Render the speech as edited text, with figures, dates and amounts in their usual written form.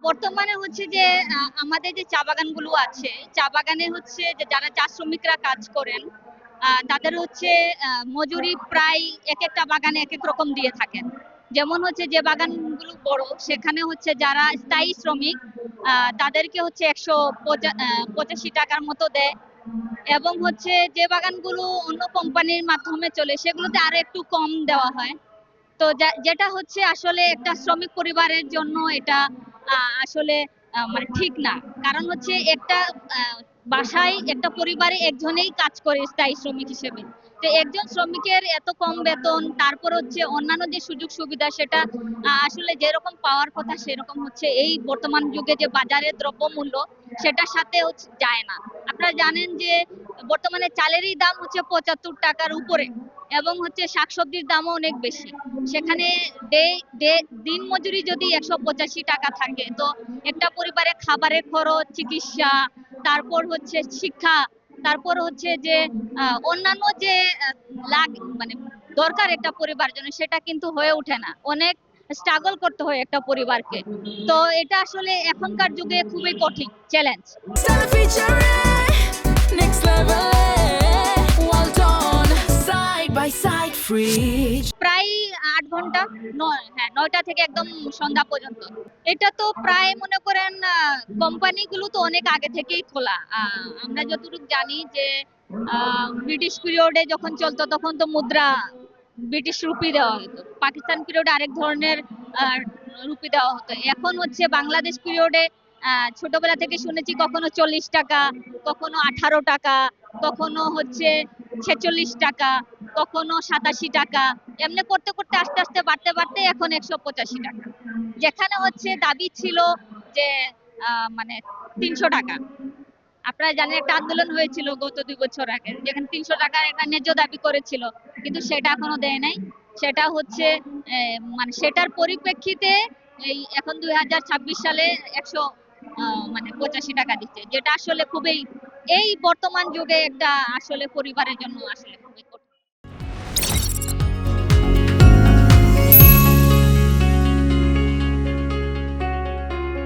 বর্তমানে হচ্ছে যে আমাদের যে চা বাগানগুলো আছে, চা বাগানে হচ্ছে যে যারা চা শ্রমিকরা কাজ করেন, তাদের হচ্ছে মজুরি প্রায় এক একটা বাগানে এক এক রকম দিয়ে থাকেন। যেমন হচ্ছে যে বাগানগুলো বড়, সেখানে হচ্ছে যারা স্থায়ী শ্রমিক তাদেরকে হচ্ছে 185 টাকার মতো দেয়। এবং হচ্ছে যে বাগানগুলো অন্য কোম্পানির মাধ্যমে চলে সেগুলোতে আরো একটু কম দেওয়া হয়। তো যেটা হচ্ছে আসলে একটা শ্রমিক পরিবারের জন্য এটা আসলে মানে ঠিক না। কারণ হচ্ছে একটা বাসায় একটা পরিবারে একজনেই কাজ করে স্থায়ী শ্রমিক হিসেবে। তো একজন শ্রমিকের এত কম বেতন, তারপর হচ্ছে অন্যান্য যে সুযোগ সুবিধা সেটা আসলে যেরকম পাওয়ার কথা সেরকম হচ্ছে এই বর্তমান যুগে যে বাজারের দ্রব্যমূল্য সেটার সাথে হচ্ছে যায় না। আপনারা জানেন যে বর্তমানে চালেরই দাম হচ্ছে 75 টাকার উপরে, এবং হচ্ছে শাকসবজির দামও অনেক বেশি। সেখানে দিন মজুরি যদি 185 টাকা থাকে, তো একটা পরিবারে খাবারের খরচ, চিকিৎসা, তারপর হচ্ছে শিক্ষা, তারপর হচ্ছে যে অন্যান্য যে মানে দরকার একটা পরিবার জন্য, সেটা কিন্তু হয়ে ওঠে না। অনেক স্ট্রাগল করতে হয় একটা পরিবারকে। তো এটা আসলে এখনকার যুগে খুবই কঠিন চ্যালেঞ্জ। প্রায় 8 ঘন্টা, 9টা থেকে একদম সন্ধ্যা পর্যন্ত। এটা তো প্রায় মনে করেন কোম্পানিগুলো তো অনেক আগে থেকেই খোলা। আমরা যতটুকু জানি যে ব্রিটিশ পিরিয়ডে যখন চলতো তখন তো মুদ্রা ব্রিটিশ রুপি দেওয়া হতো, পাকিস্তান পিরিয়ডে আরেক ধরনের রুপি দেওয়া হতো। এখন হচ্ছে বাংলাদেশ পিরিয়ডে ছোটবেলা থেকে শুনেছি কখনো 40 টাকা, কখনো 18 টাকা, কখনো হচ্ছে 46 টাকা, কখনো 87 টাকা, এমনি করতে করতে আস্তে আস্তে বাড়তে বাড়তে এখন 185 টাকা। যেখানে হচ্ছে দাবি ছিল যে মানে 300 টাকা। আপনারা জানেন একটা আন্দোলন হয়েছিল গত 2 বছর আগে, যেখানে 300 টাকার একটা ন্যায্য দাবি করেছিল, কিন্তু সেটা এখনো দেয় নাই। সেটা হচ্ছে মানে সেটার পরিপ্রেক্ষিতে এই এখন 2026 সালে 185 টাকা দিচ্ছে, যেটা আসলে খুবই এই বর্তমান যুগে একটা আসলে পরিবারের জন্য আসলে